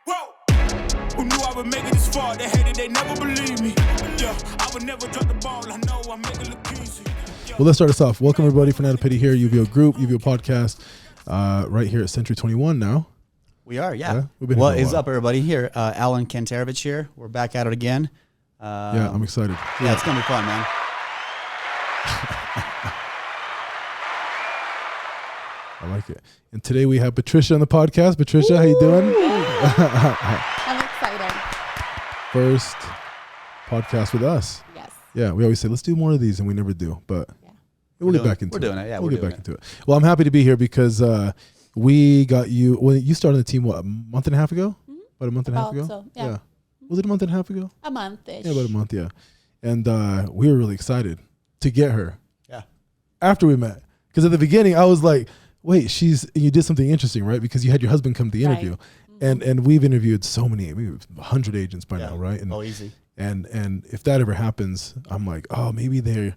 Whoa. Who knew I would make it this far? They hated, they never believed me. Yeah, I would never drop the ball. I know I make it look easy. Well, let's start us off. Welcome, everybody, for Not a Pity here, UVO Group, UVO Podcast, right here at Century 21 now. We are, yeah. We've been What is up, everybody? Here, Alan Kantarovich here. We're back at it again. Yeah, I'm excited. Yeah, it's going to be fun, man. I like it. And today we have Patricia on the podcast. Patricia, how you doing? I'm excited. First podcast with us. Yes. Yeah, we always say, let's do more of these, and we never do. But we'll get back into it. We're doing it, yeah. We'll get back into it. Well, I'm happy to be here because we got you. Well, you started the team, what, a month and a half ago? Mm-hmm. About a month and a half ago? So, yeah. Was it a month and a half ago? A month-ish. Yeah, about a month, yeah. And we were really excited to get her. Yeah. After we met. Because at the beginning, I was like, wait, you did something interesting, right? Because you had your husband come to the interview. Right. Mm-hmm. And we've interviewed so many, 100 agents by now, right? And, easy. And if that ever happens, I'm like, oh, maybe they're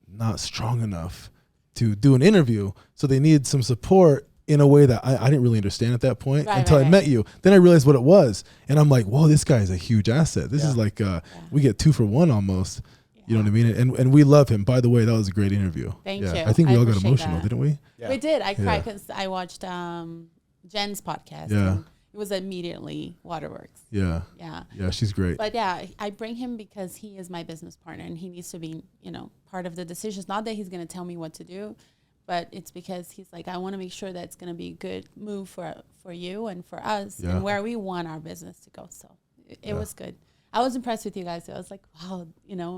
not strong enough to do an interview. So they need some support in a way that I didn't really understand at that point until I met you. Then I realized what it was. And I'm like, whoa, this guy is a huge asset. This is like, we get 2 for 1 almost. You know what I mean? And we love him. By the way, that was a great interview. Thank you. I think we all got appreciate emotional, that. didn't we? Yeah. We did. I cried because I watched Jen's podcast. Yeah. And it was immediately waterworks. Yeah. Yeah. Yeah, she's great. But yeah, I bring him because he is my business partner and he needs to be, part of the decisions. Not that he's going to tell me what to do, but it's because he's like, I want to make sure that it's going to be a good move for you and for us and where we want our business to go. So it was good. I was impressed with you guys. I was like, wow,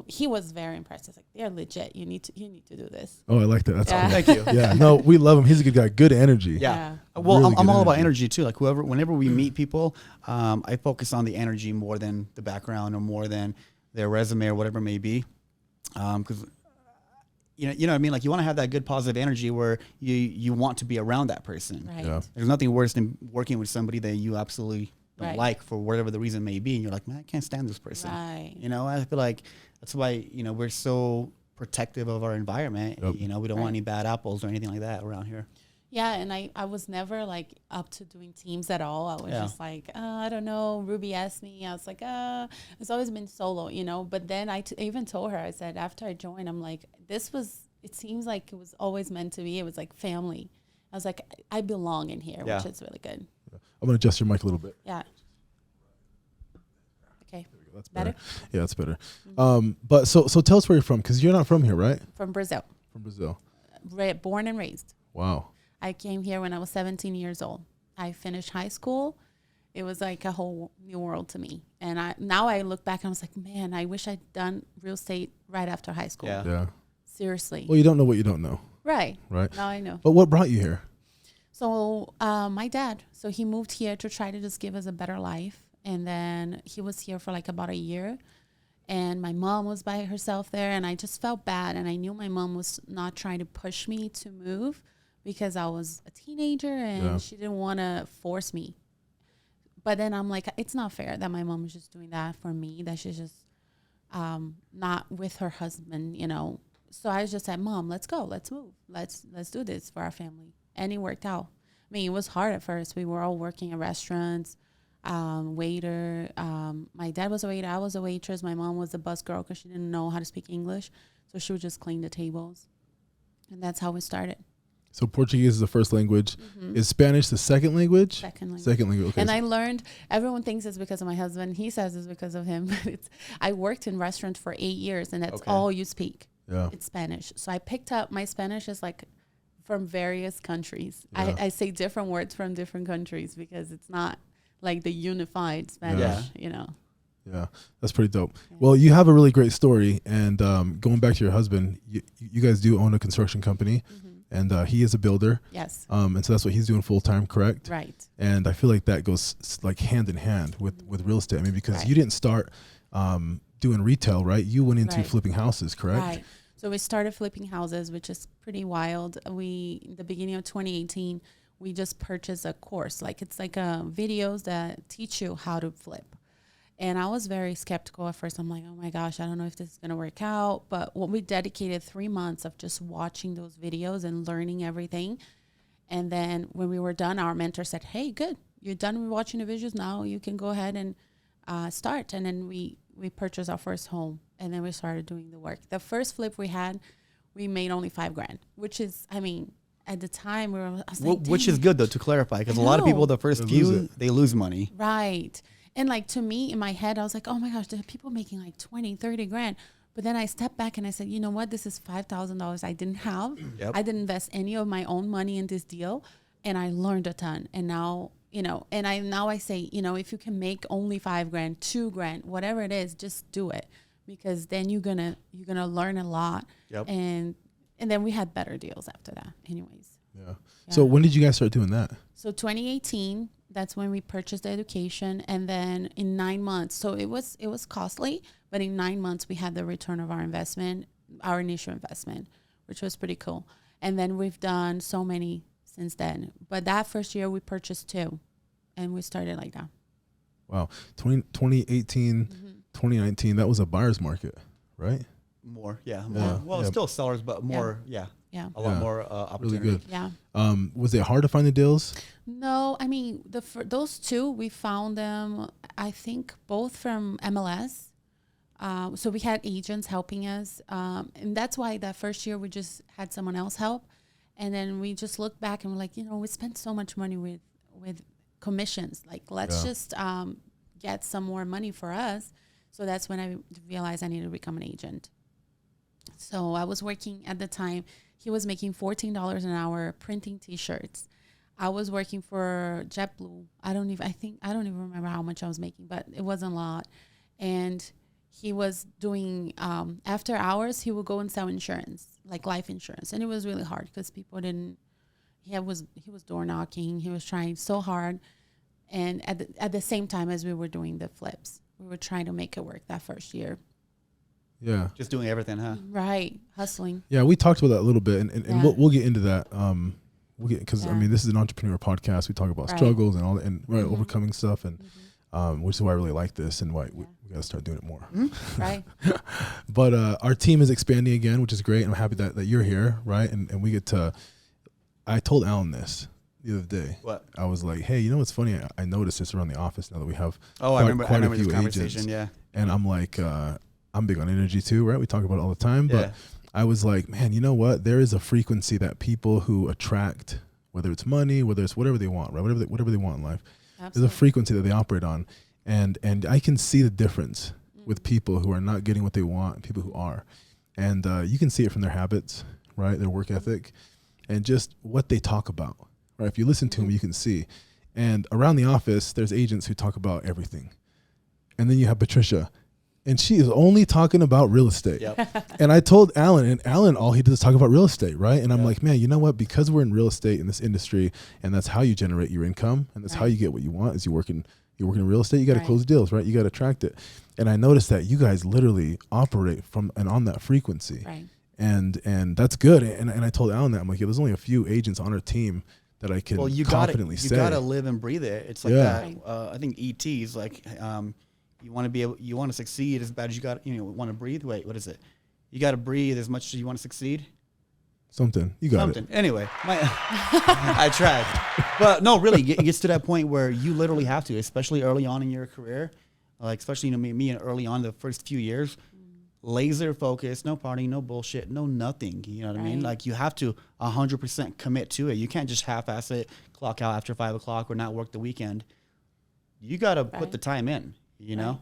he was very impressed. He's like, they're legit. You need to do this. Oh, I like that. That's cool. Thank you. Yeah, no, we love him. He's a good guy. Good energy. Yeah. Yeah. Well, Really I'm all good about energy. energy too. Like whenever we meet people, I focus on the energy more than the background or more than their resume or whatever it may be. Because you know what I mean? Like you want to have that good positive energy where you want to be around that person. Right. Yeah. There's nothing worse than working with somebody that you absolutely don't like for whatever the reason may be. And you're like, man, I can't stand this person. Right. I feel like that's why, we're so protective of our environment. Yep. We don't want any bad apples or anything like that around here. Yeah, and I was never like up to doing teams at all. I was just like, I don't know. Ruby asked me. I was like, it's always been solo, But then I even told her, I said, after I joined, I'm like, it seems like it was always meant to be. It was like family. I was like, I belong in here, which is really good. I'm going to adjust your mic a little bit. Yeah. Okay. That's better. Better? Yeah, that's better. But so tell us where you're from, because you're not from here, right? From Brazil. From Brazil. Born and raised. Wow. I came here when I was 17 years old. I finished high school. It was like a whole new world to me. And now I look back and I was like, man, I wish I'd done real estate right after high school. Yeah. Seriously. Well, you don't know what you don't know. Right. Right. Now I know. But what brought you here? So my dad, so he moved here to try to just give us a better life. And then he was here for like about a year. And my mom was by herself there. And I just felt bad. And I knew my mom was not trying to push me to move because I was a teenager and she didn't want to force me. But then I'm like, it's not fair that my mom is just doing that for me, that she's just not with her husband, So I just said, Mom, let's go. Let's move. Let's do this for our family. And it worked out. I mean, it was hard at first. We were all working in restaurants, waiter. My dad was a waiter. I was a waitress. My mom was a bus girl because she didn't know how to speak English. So she would just clean the tables. And that's how we started. So Portuguese is the first language. Mm-hmm. Is Spanish the second language? Second language. Second language. Okay. And I learned, everyone thinks it's because of my husband. He says it's because of him. But I worked in restaurants for 8 years, and that's all you speak. Yeah. It's Spanish. So I picked up, my Spanish is like from various countries. Yeah. I say different words from different countries because it's not like the unified Spanish, Yeah, that's pretty dope. Yeah. Well, you have a really great story. And going back to your husband, you guys do own a construction company. Mm-hmm. And he is a builder. Yes. And so that's what he's doing full time, correct? Right. And I feel like that goes like hand in hand with real estate. I mean, because you didn't start doing retail, right? You went into flipping houses, correct? Right. So we started flipping houses, which is pretty wild. In the beginning of 2018, we just purchased a course. It's like videos that teach you how to flip. And I was very skeptical at first. I'm like, oh my gosh, I don't know if this is going to work out. But we dedicated 3 months of just watching those videos and learning everything. And then when we were done, our mentor said, hey, good. You're done with watching the visuals. Now you can go ahead and start. And then we purchased our first home, and then we started doing the work. The first flip we had, we made only $5,000, which is, I mean, at the time I was like, which is good though, to clarify, because a lot of people, the first few, they lose money. Right. And like, to me, in my head, I was like, oh my gosh, there are people making like 20, 30 grand. But then I stepped back and I said, you know what? This is $5,000 I didn't have. Yep. I didn't invest any of my own money in this deal. And I learned a ton. And now, you know, now I say, you know, if you can make only $5,000, $2,000, whatever it is, just do it, because then you're gonna learn a lot. Yep. And then we had better deals after that anyways. Yeah. So when did you guys start doing that? So 2018, that's when we purchased the education. And then in 9 months, so it was costly, but in 9 months we had the return of our investment, our initial investment, which was pretty cool. And then we've done so many since then. But that first year we purchased 2, and we started like that. Wow. 2018, 2019, that was a buyer's market, right? More. Well, Yeah. still sellers, but more. Yeah. Yeah. A lot more opportunity. Really good. Yeah. Was it hard to find the deals? No, I mean, those 2, we found them, I think, both from MLS. So we had agents helping us. And that's why that first year we just had someone else help. And then we just looked back and we're like, you know, we spent so much money with commissions. Like, let's just get some more money for us. So that's when I realized I needed to become an agent. So I was working at the time. He was making $14 an hour printing T-shirts. I was working for JetBlue. I don't even remember how much I was making, but it wasn't a lot. And he was doing, after hours, he would go and sell insurance, like life insurance. And it was really hard because people he was door knocking. He was trying so hard. And at the same time as we were doing the flips, we were trying to make it work that first year. Yeah. Just doing everything, huh? Right. Hustling. Yeah, we talked about that a little bit, and we'll get into that. Because I mean, this is an entrepreneur podcast. We talk about struggles and all that, and overcoming stuff, and which is why I really like this, and why we got to start doing it more. Right. But our team is expanding again, which is great. I'm happy that you're here, right? And we get to. I told Alan this the other day. What? I was like, hey, you know what's funny? I noticed this around the office now that we have. I remember this conversation. Agents, yeah. And I'm like, I'm big on energy too, right? We talk about it all the time, but I was like, man, you know what? There is a frequency that people who attract, whether it's money, whether it's whatever they want, right? Whatever they want in life. Absolutely. There's a frequency that they operate on. And I can see the difference with people who are not getting what they want and people who are. And you can see it from their habits, right? Their work ethic and just what they talk about, right? If you listen to them, you can see. And around the office, there's agents who talk about everything. And then you have Patricia, and she is only talking about real estate. Yep. And I told Alan, and Alan, all he does is talk about real estate, right? And I'm like, man, you know what? Because we're in real estate in this industry, and that's how you generate your income, and that's how you get what you want. Is you work in real estate, you got to close deals, right? You got to attract it. And I noticed that you guys literally operate from and on that frequency, right? And that's good. And I told Alan that I'm like, there's only a few agents on our team that I can confidently say. You gotta live and breathe it. It's like that. I think ET's like. You want to succeed as bad as you want to breathe. Wait, what is it? You got to breathe as much as you want to succeed. Something. You got it. Anyway, I tried. But no, really, it gets to that point where you literally have to, especially early on in your career. Like, especially, me early on the first few years, laser focus, no partying, no bullshit, no nothing. You know what I mean? Like, you have to 100% commit to it. You can't just half-ass it, clock out after 5 o'clock or not work the weekend. You got to put the time in. You know?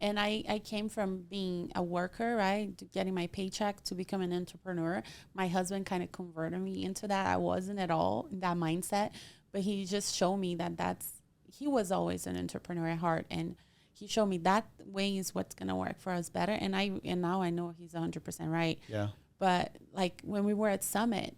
And I came from being a worker, right? Getting my paycheck to become an entrepreneur. My husband kind of converted me into that. I wasn't at all in that mindset, but he just showed me he was always an entrepreneur at heart. And he showed me that way is what's going to work for us better. And now I know he's 100% right. Yeah. But like when we were at Summit,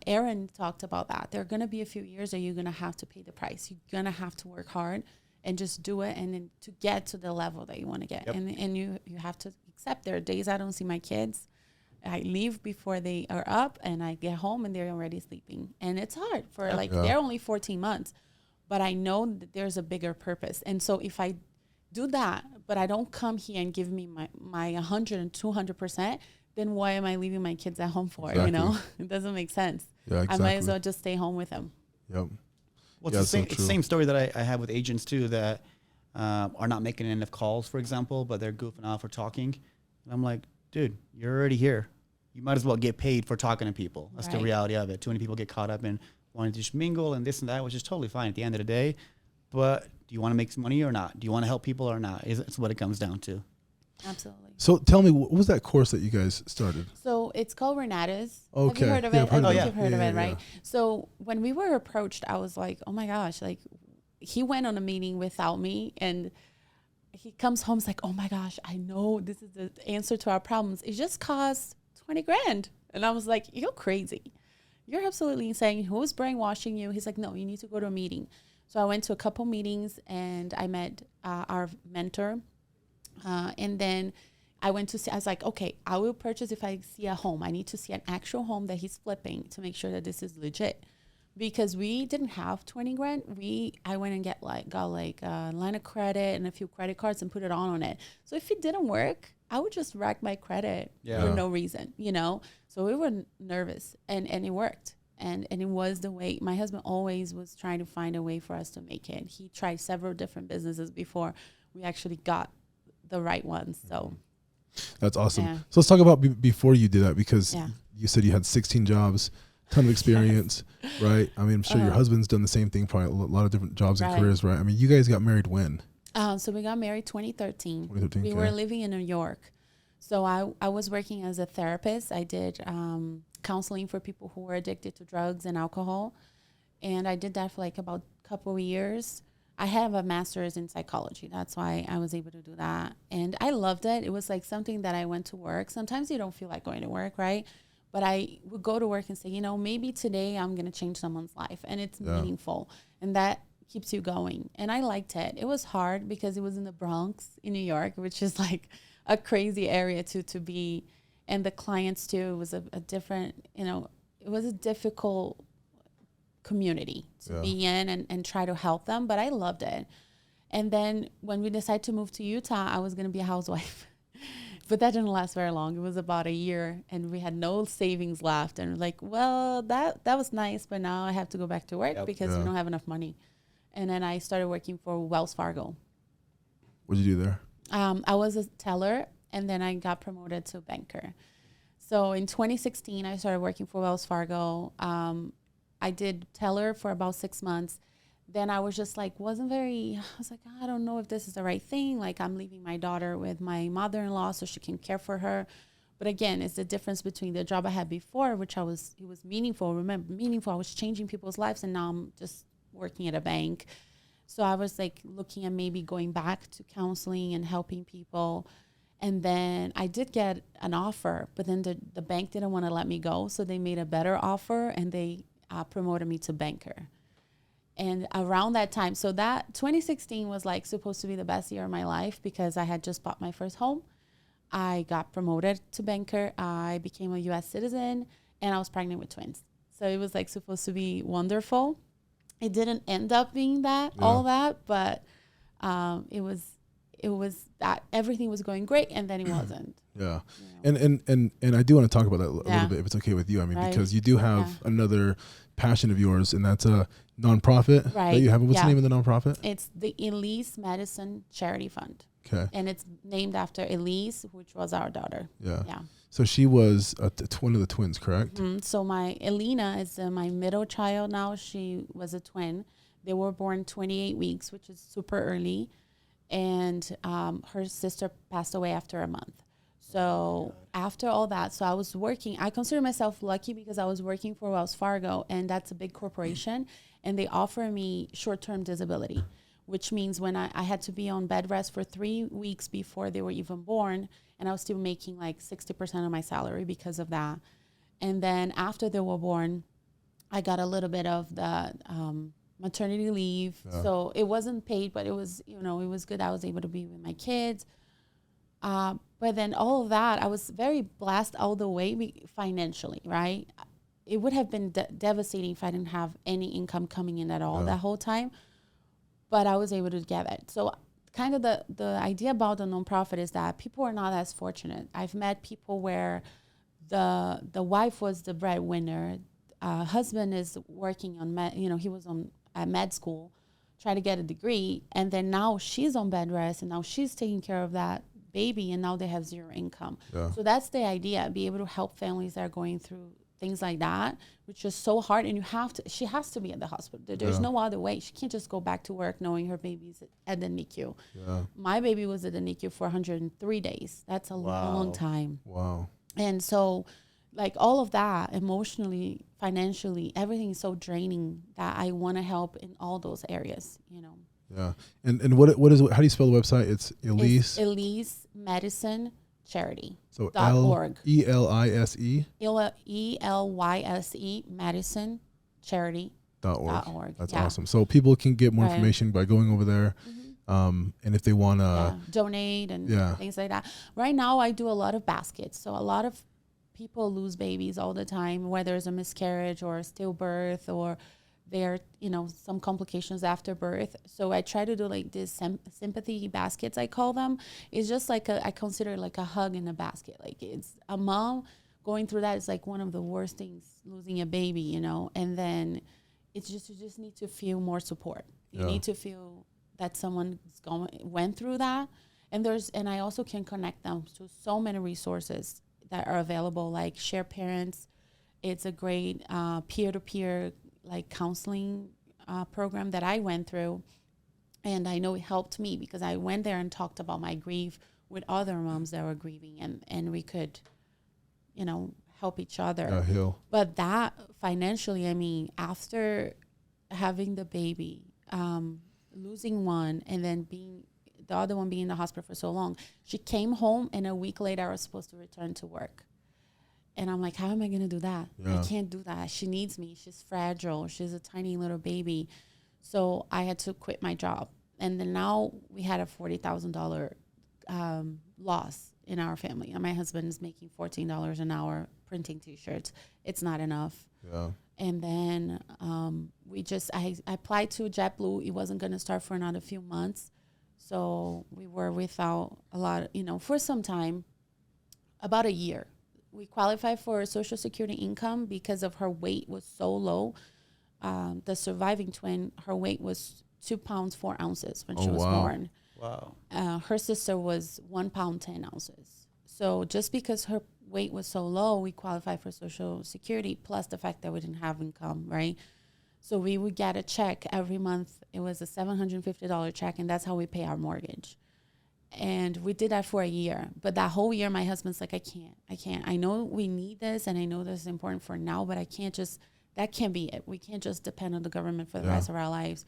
Aaron talked about that. There are going to be a few years that you're going to have to pay the price. You're going to have to work hard. And just do it, and then to get to the level that you want to get. Yep. And you have to accept there are days I don't see my kids. I leave before they are up, and I get home, and they're already sleeping. And it's hard for they're only 14 months. But I know that there's a bigger purpose. And so if I do that, but I don't come here and give me my 100 and 200%, then why am I leaving my kids at home for? Exactly. You know, it doesn't make sense. Yeah, exactly. I might as well just stay home with them. Yep. Well, Yeah, it's the so same, true. same story that I have with agents too that are not making enough calls, for example, but they're goofing off or talking. And I'm like, dude, you're already here. You might as well get paid for talking to people. That's the Right. reality of it. Too many people get caught up in wanting to just mingle and this and that, which is totally fine at the end of the day. But do you want to make some money or not? Do you want to help people or not? It's what it comes down to. Absolutely. So tell me, what was that course that you guys started? So it's called Renatus. Okay. Have you heard of Yeah, it? I've heard I of think it. you've heard of Yeah, it, yeah, right? So when we were approached, I was like, oh my gosh, like he went on a meeting without me and he comes home, he's like, oh my gosh, I know this is the answer to our problems. It just costs 20 grand. And I was like, you're crazy. You're absolutely insane. Who's brainwashing you? He's like, no, you need to go to a meeting. So I went to a couple meetings and I met our mentor. And then I went to see, I was like, okay, I will purchase if I see a home. I need to see an actual home that he's flipping to make sure that this is legit. Because we didn't have 20 grand. I went and got a line of credit and a few credit cards and put it on it. So if it didn't work, I would just rack my credit for no reason, you know? So we were nervous and it worked. And it was the way, my husband always was trying to find a way for us to make it. He tried several different businesses before we actually got the right ones. So That's awesome. Yeah. So let's talk about before you did that, because Yeah. you said you had 16 jobs, ton of experience, right? I mean, I'm sure your husband's done the same thing, probably a lot of different jobs and Right. careers, right? I mean, you guys got married when? So we got married 2013. 2013, We okay. were living in New York. So I was working as a therapist. I did counseling for people who were addicted to drugs and alcohol. And I did that for like about a couple of years. I have a master's in psychology. That's why I was able to do that. And I loved it. It was like something that I went to work. Sometimes you don't feel like going to work, right? But I would go to work and say, you know, maybe today I'm going to change someone's life. And it's meaningful. And that keeps you going. And I liked it. It was hard because it was in the Bronx in New York, which is like a crazy area to be. And the clients too, it was a different, you know, it was a difficult community to be in and try to help them. But I loved it. And then when we decided to move to Utah, I was going to be a housewife. But that didn't last very long. It was about a year and we had no savings left. And like, well, that was nice, but now I have to go back to work because we don't have enough money. And then I started working for Wells Fargo. What did you do there? I was a teller and then I got promoted to banker. So in 2016, I started working for Wells Fargo. I did teller for about 6 months. Then I was just like, I was like, I don't know if this is the right thing. Like I'm leaving my daughter with my mother-in-law so she can care for her. But again, it's the difference between the job I had before, which it was meaningful. Remember, meaningful. I was changing people's lives and now I'm just working at a bank. So I was like looking at maybe going back to counseling and helping people. And then I did get an offer, but then the bank didn't want to let me go. So they made a better offer and they promoted me to banker. And around that time, so that 2016 was like supposed to be the best year of my life because I had just bought my first home. I got promoted to banker. I became a U.S. citizen and I was pregnant with twins. So it was like supposed to be wonderful. It didn't end up being all that, but it was that everything was going great and then it wasn't. Yeah. And I do want to talk about that a little bit if it's okay with you. I mean, because you do have another passion of yours and that's a nonprofit that you have. What's the name of the nonprofit? It's the Elise Medicine Charity Fund. Okay. And it's named after Elise, which was our daughter. Yeah. Yeah. So she was one of the twins, correct? Mm-hmm. So my Elena is my middle child now. She was a twin. They were born 28 weeks, which is super early. And her sister passed away after a month. So after all that, so I was working. I consider myself lucky because I was working for Wells Fargo, and that's a big corporation. And they offer me short-term disability, which means when I had to be on bed rest for 3 weeks before they were even born, and I was still making like 60% of my salary because of that. And then after they were born, I got a little bit of the maternity leave. So it wasn't paid, but it was, it was good. I was able to be with my kids. But then all of that, I was very blessed all the way financially, right? It would have been devastating if I didn't have any income coming in at all that whole time. But I was able to get it. So kind of the idea about the nonprofit is that people are not as fortunate. I've met people where the wife was the breadwinner. Husband is working on he was at med school, trying to get a degree, and then now she's on bed rest, and now she's taking care of that baby, and now they have zero income. Yeah. So that's the idea: be able to help families that are going through things like that, which is so hard. And she has to be at the hospital. There's no other way. She can't just go back to work knowing her baby's at the NICU. Yeah. My baby was at the NICU for 103 days. That's a long time. Wow. And so, like, all of that, emotionally, financially, everything is so draining that I want to help in all those areas, Yeah. And what is how do you spell the website? It's Elise. It's Elise Medicine Charity. So .org. ELISE. ELYSE Medicine Charity. .org. That's awesome. So people can get more information by going over there. And if they want to donate and things like that. Right now, I do a lot of baskets. So a lot of people lose babies all the time, whether it's a miscarriage or a stillbirth, or there are, some complications after birth. So I try to do like this sympathy baskets, I call them. It's just like I consider like a hug in a basket. Like, it's a mom going through that is like one of the worst things, losing a baby, and then it's just, you just need to feel more support. You need to feel that someone went through that. And I also can connect them to so many resources that are available, like Share Parents. It's a great peer-to-peer like counseling program that I went through. And I know it helped me because I went there and talked about my grief with other moms that were grieving, and we could, help each other. Heal. But that financially, after having the baby, losing one, and then the other one being in the hospital for so long, she came home, and a week later I was supposed to return to work. And I'm like, how am I going to do that? I can't do that. She needs me. She's fragile. She's a tiny little baby. So I had to quit my job. And then now we had a $40,000 loss in our family. And my husband is making $14 an hour printing T-shirts. It's not enough. Yeah. And then I applied to JetBlue. It wasn't going to start for another few months. So we were without a lot, for some time, about a year. We qualified for Social Security income because of her weight was so low. The surviving twin, her weight was 2 pounds 4 ounces when she was born. Wow. Her sister was 1 pound 10 ounces. So just because her weight was so low, we qualified for Social Security, plus the fact that we didn't have income, right? So we would get a check every month. It was a $750 check, and that's how we pay our mortgage. And we did that for a year. But that whole year, my husband's like, I can't. I know we need this, and I know this is important for now, but that can't be it. We can't just depend on the government for the rest of our lives.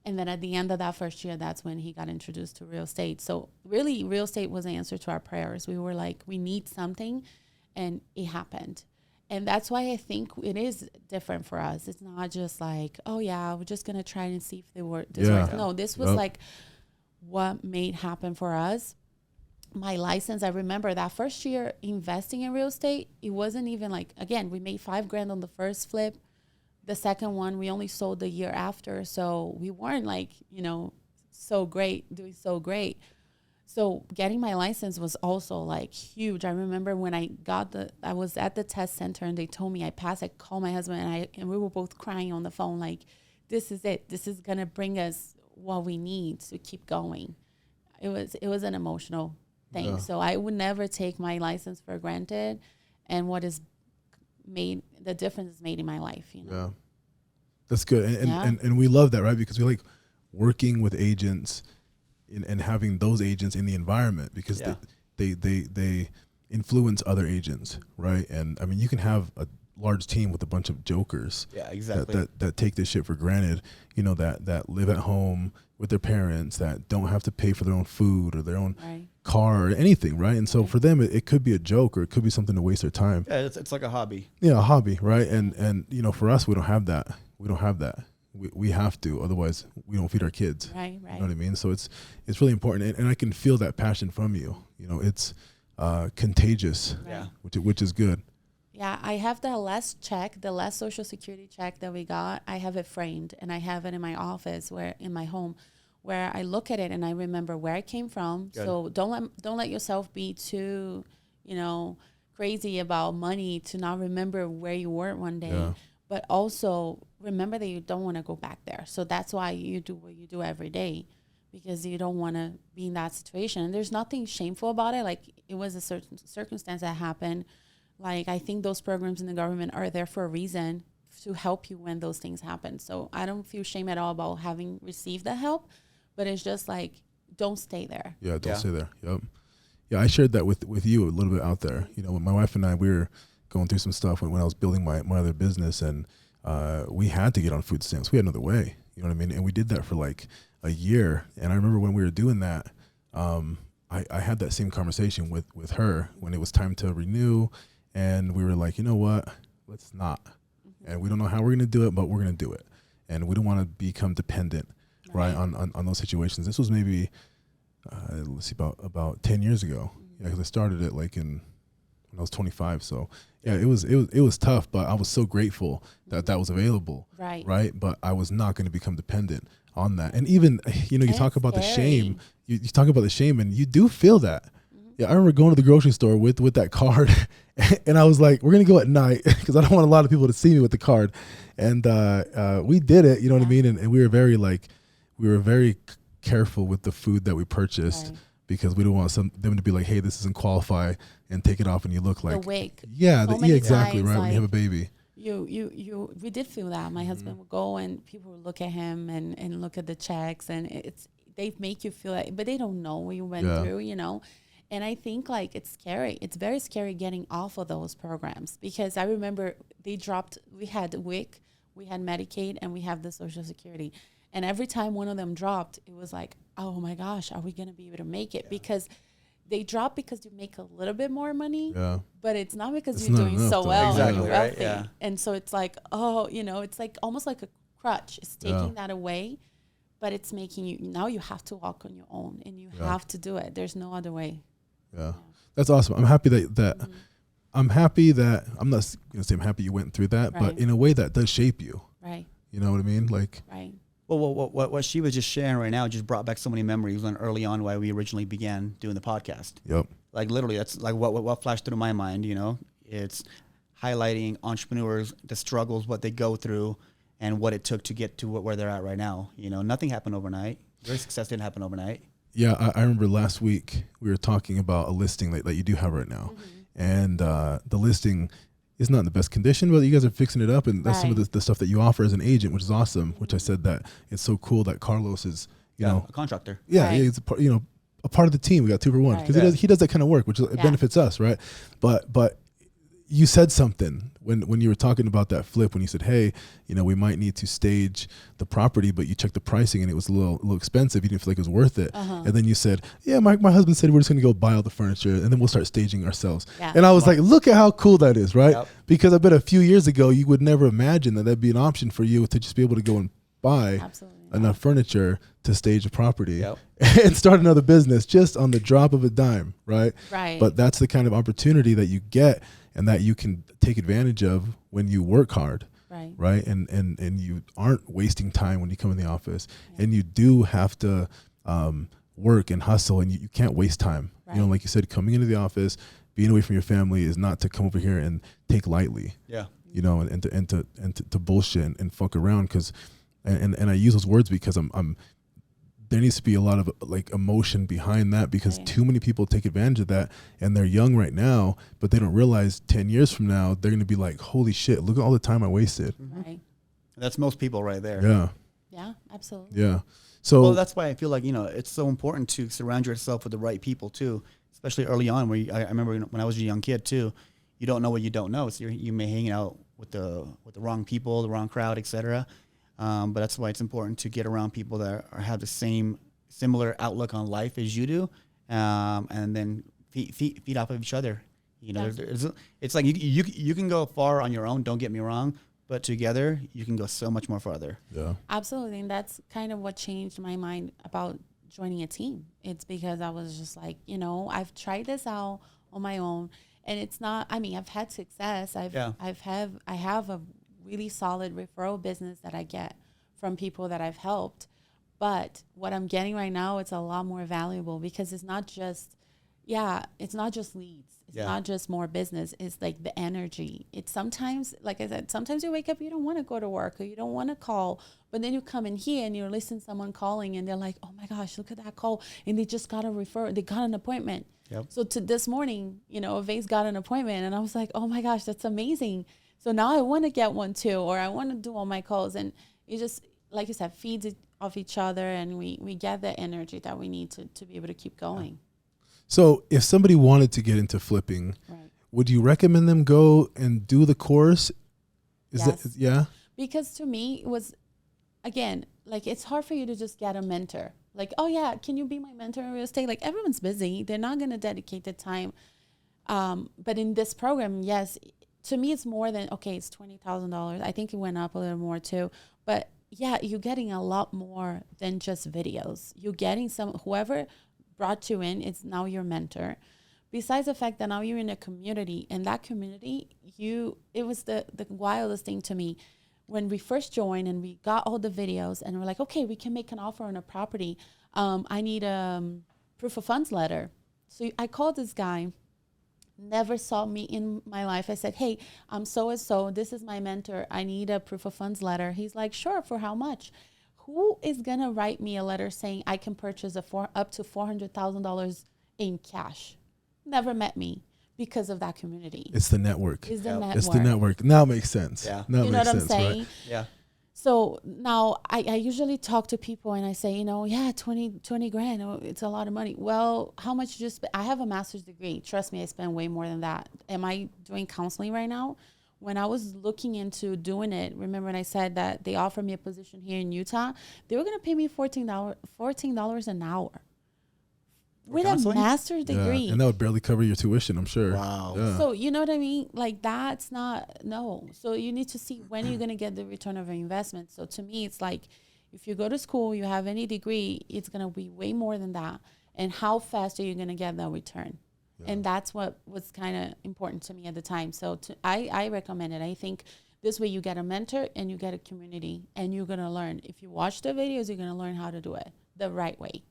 And then at the end of that first year, that's when he got introduced to real estate. So really, real estate was the answer to our prayers. We were like, we need something, and it happened. And that's why I think it is different for us. It's not just like, oh, yeah, we're just going to try and see if they work. No, this was like what made happen for us. My license, I remember that first year investing in real estate, it wasn't even like, again, we made $5,000 on the first flip. The second one, we only sold the year after. So we weren't like, doing so great. So getting my license was also like huge. I remember when I was at the test center and they told me I passed. I called my husband and we were both crying on the phone like, this is it. This is going to bring us what we need to keep going. It was an emotional thing. Yeah. So I would never take my license for granted, and what is made the difference is made in my life. Yeah, that's good, and we love that, right? Because we like working with agents and having those agents in the environment because they influence other agents, right? And I mean, you can have a large team with a bunch of jokers that take this shit for granted, that live at home with their parents, that don't have to pay for their own food or their own car or anything, right? And so for them it could be a joke, or it could be something to waste their time. It's like a hobby. A hobby, right? And for us, we don't have that. We have to, otherwise we don't feed our kids. Right. You know what I mean? So it's really important, and I can feel that passion from you. It's contagious, which is good. Yeah, I have the last Social Security check that we got. I have it framed, and I have it in my office, in my home, where I look at it and I remember where I came from. Good. So don't let yourself be too, crazy about money to not remember where you were one day. Yeah. But also remember that you don't want to go back there. So that's why you do what you do every day, because you don't want to be in that situation. And there's nothing shameful about it. Like, it was a certain circumstance that happened. Like, I think those programs in the government are there for a reason, to help you when those things happen. So I don't feel shame at all about having received the help, but it's just like, don't stay there. Yeah, don't stay there. Yep. Yeah, I shared that with you a little bit out there. You know, when my wife and I, we were going through some stuff when I was building my other business, and we had to get on food stamps. We had no other way. You know what I mean? And we did that for like a year. And I remember when we were doing that, I had that same conversation with her when it was time to renew. And we were like, you know what? Let's not. And we don't know how we're going to do it, but we're going to do it. And we don't want to become dependent, right, on those situations. This was maybe, let's see, about 10 years ago. Yeah, because I started it like when I was 25. So yeah, it was tough, but I was so grateful that was available. Right. But I was not going to become dependent on that. And even, you know, you talk about the shame. You talk about the shame, and you do feel that. Yeah, I remember going to the grocery store with that card, and I was like, we're going to go at night because I don't want a lot of people to see me with the card. And we did it, you know what I mean? And we were very careful with the food that we purchased, because we don't want them to be like, hey, this doesn't qualify, and take it off and you look like. The wig. Yeah, exactly, right, when you have a baby. We did feel that. My husband would go and people would look at him and look at the checks, and they make you feel like, but they don't know what you went through, you know? And I think like it's scary. It's very scary getting off of those programs, because I remember we had WIC, we had Medicaid, and we have the Social Security. And every time one of them dropped, it was like, oh my gosh, are we going to be able to make it? Because they drop because you make a little bit more money, but it's not because you're doing so well. Exactly, and you're right? wealthy. And so it's like, oh, you know, it's like almost like a crutch. It's taking that away, but it's making you, now you have to walk on your own, and you have to do it. There's no other way. Yeah, that's awesome. I'm happy that I'm happy that, I'm not going to say I'm happy you went through that, but in a way that does shape you. Right. You know what I mean? Like, Well, what she was just sharing right now just brought back so many memories when early on why we originally began doing the podcast. Yep. Like literally, that's like what flashed through my mind. You know, it's highlighting entrepreneurs, the struggles, what they go through, and what it took to get to where they're at right now. You know, nothing happened overnight. Your success didn't happen overnight. Yeah, I remember last week we were talking about a listing that you do have right now, and the listing is not in the best condition, but you guys are fixing it up, and that's some of the stuff that you offer as an agent, which is awesome. Which I said that it's so cool that Carlos is, you know, a contractor. Yeah, he's a part of the team. We got 2 for 1 because he does that kind of work, which benefits us, right? But you said something when you were talking about that flip, when you said, hey, you know, we might need to stage the property, but you checked the pricing and it was a little expensive. You didn't feel like it was worth it. And then you said, yeah, my husband said we're just going to go buy all the furniture and then we'll start staging ourselves. And I was like, look at how cool that is, right? Because I bet a few years ago, you would never imagine that that'd be an option for you to just be able to go and buy enough furniture to stage a property and start another business just on the drop of a dime, right? But that's the kind of opportunity that you get and that you can take advantage of when you work hard, right? And you aren't wasting time when you come in the office, and you do have to work and hustle, and you can't waste time. You know, like you said, coming into the office, being away from your family is not to come over here and take lightly. You know, and to bullshit and fuck around, because and I use those words because I'm there needs to be a lot of like emotion behind that, because too many people take advantage of that, and they're young right now, but they don't realize 10 years from now, they're going to be like, holy shit, look at all the time I wasted. That's most people right there. Yeah, absolutely. Yeah. So well, that's why I feel like, you know, it's so important to surround yourself with the right people too, especially early on where I remember when I was a young kid too, you don't know what you don't know. So you may hang out with the wrong people, the wrong crowd, etc. But that's why it's important to get around people that have the similar outlook on life as you do, and then feed off of each other. You know, it's like you can go far on your own. Don't get me wrong, but together you can go so much more farther. Yeah, absolutely, and that's kind of what changed my mind about joining a team. It's because I was just like, you know, I've tried this out on my own, and it's not. I mean, I've had success. I have a really solid referral business that I get from people that I've helped. But what I'm getting right now, it's a lot more valuable because it's not just, yeah, it's not just leads. It's not just more business. It's like the energy. It's sometimes, like I said, sometimes you wake up, you don't want to go to work or you don't want to call, but then you come in here and you're listening to someone calling and they're like, oh my gosh, look at that call. And they just got a referral. They got an appointment. Yep. So to this morning, you know, Vase got an appointment and I was like, oh my gosh, that's amazing. So now I want to get one too, or I want to do all my calls. And it just, like you said, feeds it off each other and we get the energy that we need to be able to keep going. Yeah. So if somebody wanted to get into flipping, would you recommend them go and do the course? Yes. Because to me, it was, again, like it's hard for you to just get a mentor. Like, oh yeah, can you be my mentor in real estate? Like everyone's busy. They're not going to dedicate the time. But in this program, yes, to me, it's more than, okay, it's $20,000. I think it went up a little more too. But yeah, you're getting a lot more than just videos. You're getting whoever brought you in, it's now your mentor. Besides the fact that now you're in a community, and that community, it was the wildest thing to me. When we first joined and we got all the videos and we're like, okay, we can make an offer on a property. I need a proof of funds letter. So I called this guy, never saw me in my life. I said, hey, I'm so-and-so. This is my mentor. I need a proof of funds letter. He's like, sure, for how much? Who is going to write me a letter saying I can purchase up to $400,000 in cash? Never met me because of that community. It's the network. It's the network. It's the network. Now it makes sense. Yeah. Now you know what I'm saying? Right? Yeah. So now I usually talk to people and I say, you know, yeah, 20 grand, oh, it's a lot of money. Well, how much I have a master's degree. Trust me, I spend way more than that. Am I doing counseling right now? When I was looking into doing it, remember when I said that they offered me a position here in Utah, they were going to pay me $14 an hour with a master's degree. And that would barely cover your tuition, I'm sure. Wow. Yeah. So you know what I mean? Like that's not, no. So you need to see when you're going to get the return of your investment. So to me, it's like if you go to school, you have any degree, it's going to be way more than that. And how fast are you going to get that return? Yeah. And that's what was kind of important to me at the time. So I recommend it. I think this way you get a mentor and you get a community and you're going to learn. If you watch the videos, you're going to learn how to do it the right way.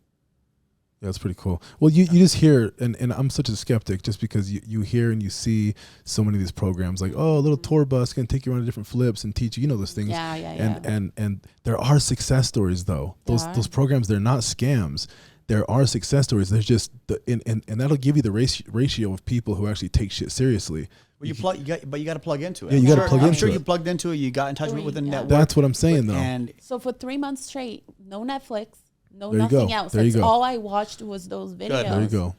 Yeah, that's pretty cool. Well, you just hear, and I'm such a skeptic just because you hear and you see so many of these programs like, oh, a little tour bus can take you around to different flips and teach you, you know, those things. Yeah. And there are success stories though. Those programs, they're not scams. There are success stories. There's just and that'll give you the ratio of people who actually take shit seriously. Well, you got to plug into it. Yeah, you got to plug into it. I'm sure you plugged into it. You got in touch with a network. That's what I'm saying, though. And so for 3 months straight, no Netflix, there nothing else. There you go. All I watched was those videos. Good. There you go.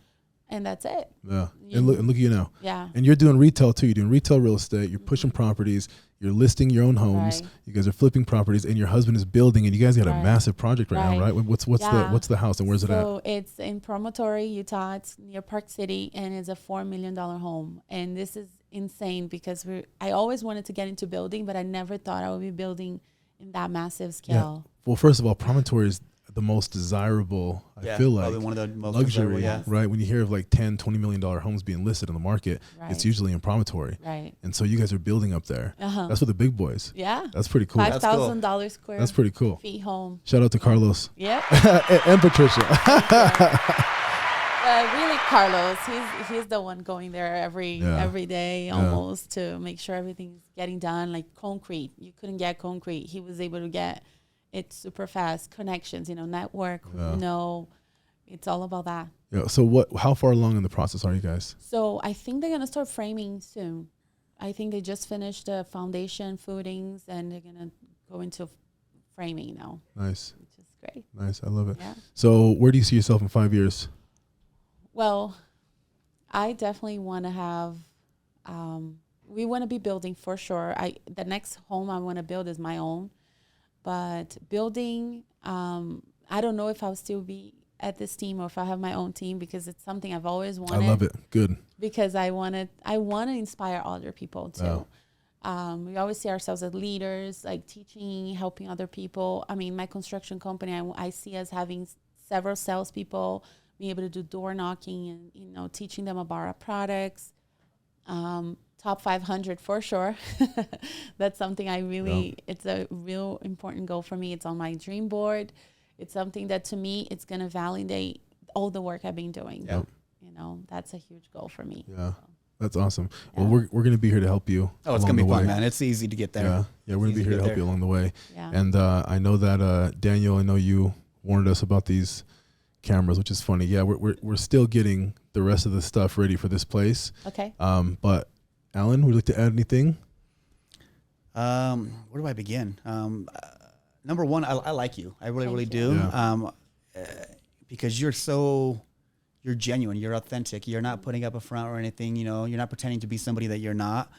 And that's it. Yeah. And look at you now. Yeah. And you're doing retail too. You're doing retail real estate. You're pushing properties. You're listing your own homes. Right. You guys are flipping properties, and your husband is building. And you guys got a massive project right now, right? What's the house and where's it at? So it's in Promontory, Utah. It's near Park City, and it's a $4 million home. And this is insane because I always wanted to get into building, but I never thought I would be building in that massive scale. Yeah. Well, first of all, Promontory is the most desirable, I feel like, one of the most luxury, right? When you hear of like $10-20 million homes being listed on the market, it's usually in Promontory. Right. And so you guys are building up there. That's for the big boys. Yeah. That's pretty cool. $5,000 square. That's pretty cool. Feet home. Shout out to Carlos. Yep. and Patricia. Really, Carlos, he's the one going there every day almost to make sure everything's getting done. Like concrete, you couldn't get concrete. He was able to get it super fast. Connections, network. It's all about that. Yeah. So how far along in the process are you guys? So I think they're gonna start framing soon. I think they just finished the foundation footings and they're gonna go into framing now. Nice. Which is great. Nice. I love it. Yeah. So where do you see yourself in 5 years? Well, I definitely want to have, we want to be building for sure. The next home I want to build is my own, but building, I don't know if I'll still be at this team or if I have my own team because it's something I've always wanted. I love it. Good. Because I want to inspire other people too. We always see ourselves as leaders, like teaching, helping other people. I mean, my construction company, I see us having several salespeople, being able to do door knocking and, teaching them about our products. Top 500 for sure. That's something it's a real important goal for me. It's on my dream board. It's something that to me, it's going to validate all the work I've been doing. Yep. that's a huge goal for me. Yeah. That's awesome. Yeah. Well, we're going to be here to help you. Oh, it's going to be fun, man. It's easy to get there. Yeah, we're going to be here to help you along the way. Yeah. And I know that, Daniel, I know you warned us about these cameras, which is funny. Yeah, we're still getting the rest of the stuff ready for this place. Okay. But Alan, would you like to add anything? Where do I begin? Number one, I like you. I really do. Yeah. Because you're genuine, you're authentic. You're not putting up a front or anything, you're not pretending to be somebody that you're not.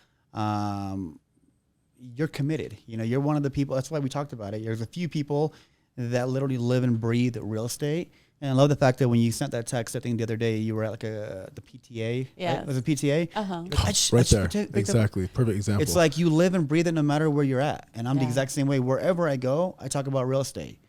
You're committed. You're one of the people, that's why we talked about it. There's a few people that literally live and breathe real estate. And I love the fact that when you sent that text, I think the other day you were at the PTA. Yeah. Right? Was it PTA? Right there. Exactly. Perfect example. It's like you live and breathe it no matter where you're at. And I'm the Yeah. exact same way. Wherever I go, I talk about real estate.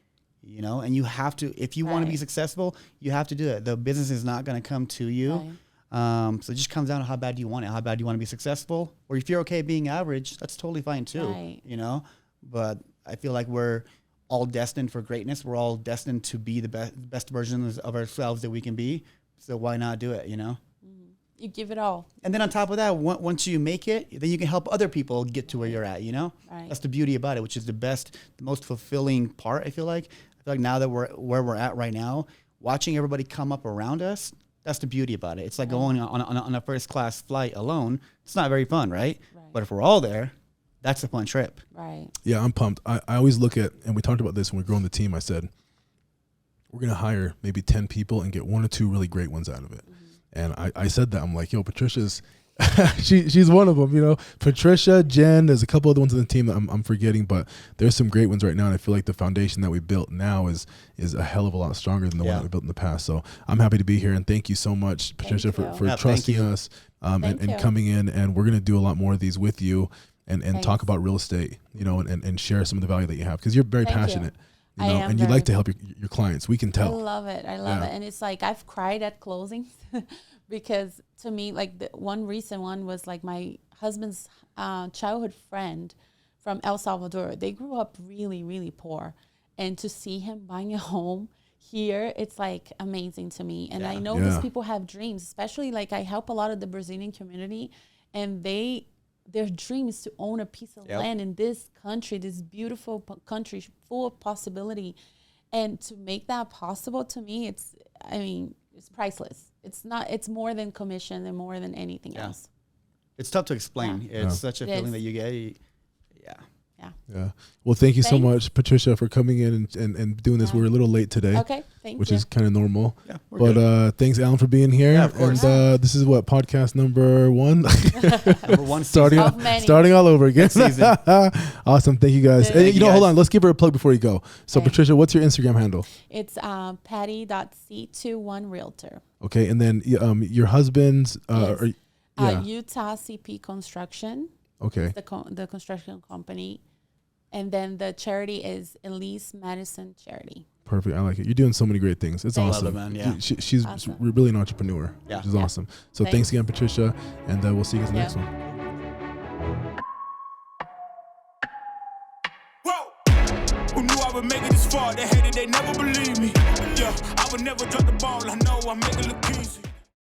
And you have to, if you want to be successful, you have to do it. The business is not going to come to you. Right. So it just comes down to how bad do you want it, how bad do you want to be successful, or if you're okay being average, that's totally fine too. Right. But I feel like we're all destined for greatness. We're all destined to be the best versions of ourselves that we can be. So why not do it? You give it all. And then on top of that, once you make it, then you can help other people get to where you're at. Right. That's the beauty about it, which is the most fulfilling part. I feel like now that we're where we're at right now, watching everybody come up around us, that's the beauty about it. It's like going on a first class flight alone. It's not very fun, right? But if we're all there, that's a fun trip. Right. Yeah, I'm pumped. I always look at, and we talked about this when we were growing the team, I said, we're going to hire maybe 10 people and get 1 or 2 really great ones out of it. And I said that. I'm like, yo, Patricia's, she's one of them, Patricia, Jen, there's a couple other ones on the team that I'm forgetting, but there's some great ones right now. And I feel like the foundation that we built now is a hell of a lot stronger than the one that we built in the past. So I'm happy to be here. And thank you so much, Patricia, for trusting us and coming in. And we're going to do a lot more of these with you and talk about real estate, and share some of the value that you have, because you're very passionate. And you like to help your clients. We can tell. I love it. it. And it's like I've cried at closings because to me, like the one recent one was like my husband's childhood friend from El Salvador. They grew up really, really poor. And to see him buying a home here, it's like amazing to me. And I know these people have dreams, especially like I help a lot of the Brazilian community, and their dream is to own a piece of land in this country, this beautiful country full of possibility. And to make that possible, to me, it's priceless. It's more than commission and more than anything else. It's tough to explain. It's such a feeling that you get. Yeah. Well, thank you so much, Patricia, for coming in and doing this. We were a little late today. Okay, which is kind of normal. Yeah, but thanks, Alan, for being here. Yeah, of course. And this is podcast number 1. Number 1, starting all over again. Season. Awesome. Thank you guys. Thank you guys. Hold on. Let's give her a plug before you go. So, Patricia, what's your Instagram handle? It's patty.c21realtor. Okay, and then your husband's Utah CP Construction. Okay. The construction company. And then the charity is Elise Madison Charity. Perfect. I like it. You're doing so many great things. It's awesome. I love it, man. Yeah. She's awesome. really an entrepreneur, which is awesome. So thanks again, Patricia. And we'll see you guys in the next one. Who knew I would make it this far? They hated, they never believed me. Yeah, I would never drop the ball. I know I make it look easy.